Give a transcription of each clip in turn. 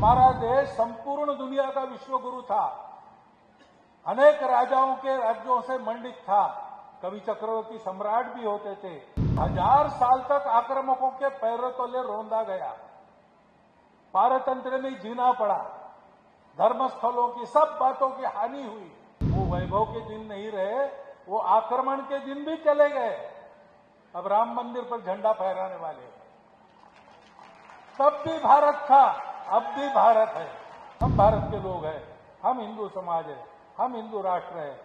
हमारा देश संपूर्ण दुनिया का विश्वगुरु था। अनेक राजाओं के राज्यों से मंडित था। कवि चक्रवर्ती सम्राट भी होते थे। 1000 साल तक आक्रामकों के पैरों तले रौंदा गया। पारतंत्र में जीना पड़ा। धर्मस्थलों की सब बातों की हानि हुई। वो वैभव के दिन नहीं रहे, वो आक्रमण के दिन भी चले गए। अब राम मंदिर पर झंडा फहराने वाले। तब भी भारत था, अब भी भारत है। हम भारत के लोग हैं, हम हिंदू समाज है, हम हिंदू राष्ट्र है।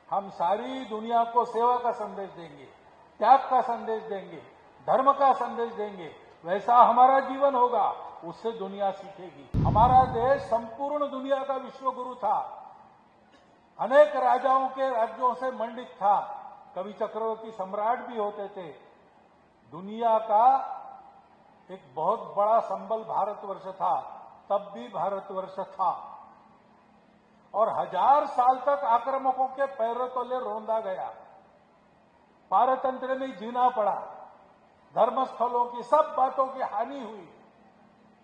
हम सारी दुनिया को सेवा का संदेश देंगे, त्याग का संदेश देंगे, धर्म का संदेश देंगे। वैसा हमारा जीवन होगा, उससे दुनिया सीखेगी। हमारा देश संपूर्ण दुनिया का विश्वगुरु था। अनेक राजाओं के राज्यों से मंडित था। कवि चक्रवर्ती सम्राट भी होते थे। दुनिया का एक बहुत बड़ा संबल भारतवर्ष था, तब भी भारतवर्ष था। और 1000 साल तक आक्रामकों के पैरों तले रौंदा गया। पारतंत्र में जीना पड़ा। धर्मस्थलों की सब बातों की हानि हुई।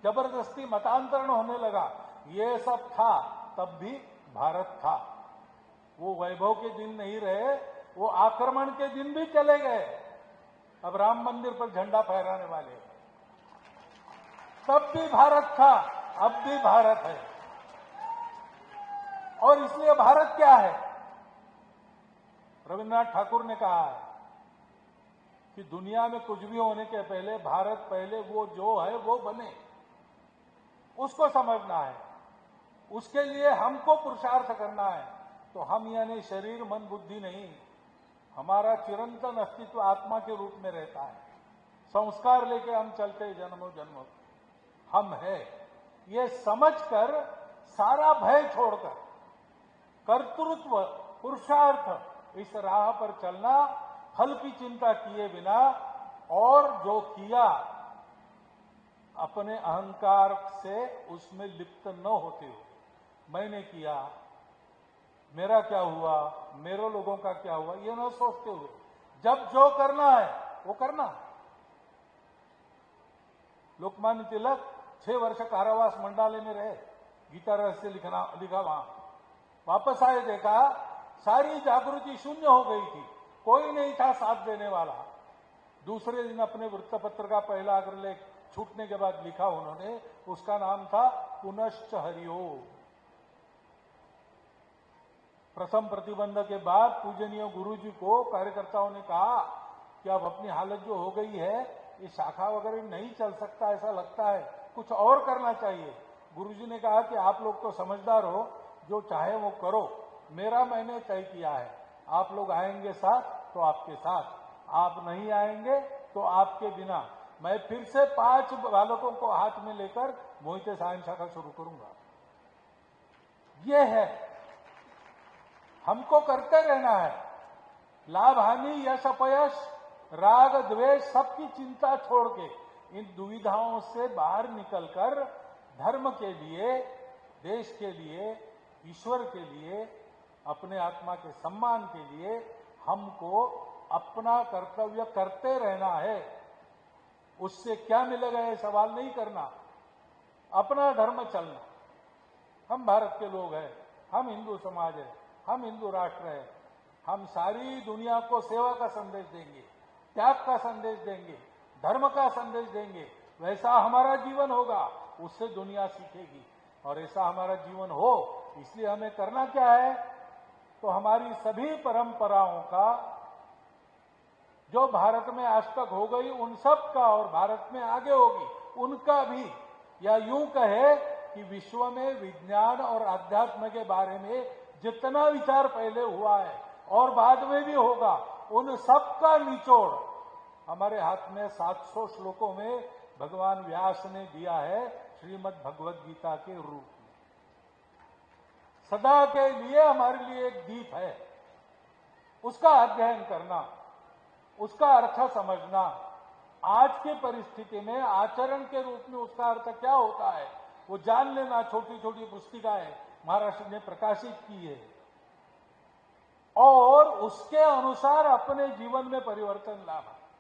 जबरदस्ती मतांतरण होने लगा। ये सब था, तब भी भारत था। वो वैभव के दिन नहीं रहे, वो आक्रमण के दिन भी चले गए। अब राम मंदिर पर झंडा फहराने वाले। तब भी भारत था, अब भी भारत है। और इसलिए भारत क्या है? रविन्द्रनाथ ठाकुर ने कहा है कि दुनिया में कुछ भी होने के पहले भारत पहले, वो जो है वो बने, उसको समझना है। उसके लिए हमको पुरुषार्थ करना है। तो हम यानी शरीर मन बुद्धि नहीं, हमारा चिरंतन अस्तित्व आत्मा के रूप में रहता है। संस्कार लेके हम चलते जन्मों जन्मों। हम है ये समझकर, सारा भय छोड़कर, कर्तृत्व पुरुषार्थ इस राह पर चलना, फल की चिंता किए बिना। और जो किया अपने अहंकार से उसमें लिप्त न होते हुए, मैंने किया, मेरा क्या हुआ, मेरे लोगों का क्या हुआ, ये न सोचते हुए जब जो करना है वो करना। लोकमान्य तिलक 6 वर्ष कारावास मंडाले में रहे, गीता रहस्य लिखा वहां। वापस आए, देखा सारी जागृति शून्य हो गई थी, कोई नहीं था साथ देने वाला। दूसरे दिन अपने वृत्तपत्र का पहला अग्रलेख छूटने के बाद लिखा उन्होंने, उसका नाम था पुनश्च हरिओम। प्रथम प्रतिबंध के बाद पूजनीय गुरुजी को कार्यकर्ताओं ने कहा कि अब अपनी हालत जो हो गई है, ये शाखा वगैरह नहीं चल सकता, ऐसा लगता है, कुछ और करना चाहिए। गुरुजी ने कहा कि आप लोग तो समझदार हो, जो चाहे वो करो, मेरा मैंने तय किया है। आप लोग आएंगे साथ तो आपके साथ, आप नहीं आएंगे तो आपके बिना। मैं फिर से 5 बालकों को हाथ में लेकर मोहिते सायन शाखा शुरू करूंगा। ये है, हमको करते रहना है। लाभ हानि, यश अपयश, राग द्वेष, सबकी चिंता छोड़ के, इन दुविधाओं से बाहर निकलकर धर्म के लिए, देश के लिए, ईश्वर के लिए, अपने आत्मा के सम्मान के लिए हमको अपना कर्तव्य करते रहना है। उससे क्या मिलेगा ये सवाल नहीं करना, अपना धर्म चलना। हम भारत के लोग हैं, हम हिंदू समाज है, हम हिंदू राष्ट्र है। हम सारी दुनिया को सेवा का संदेश देंगे, त्याग का संदेश देंगे, धर्म का संदेश देंगे। वैसा हमारा जीवन होगा, उससे दुनिया सीखेगी। और ऐसा हमारा जीवन हो, इसलिए हमें करना क्या है? तो हमारी सभी परंपराओं का, जो भारत में आज तक हो गई उन सब का, और भारत में आगे होगी उनका भी, या यूं कहे कि विश्व में विज्ञान और अध्यात्म के बारे में जितना विचार पहले हुआ है और बाद में भी होगा, उन सब का निचोड़ हमारे हाथ में 700 श्लोकों में भगवान व्यास ने दिया है, श्रीमद् भगवद गीता के रूप में। सदा के लिए हमारे लिए एक दीप है, उसका अध्ययन करना, उसका अर्थ समझना, आज की परिस्थिति में आचरण के रूप में उसका अर्थ क्या होता है वो जान लेना। छोटी छोटी पुस्तिकाएं महाराष्ट्र ने प्रकाशित की है, और उसके अनुसार अपने जीवन में परिवर्तन लाना।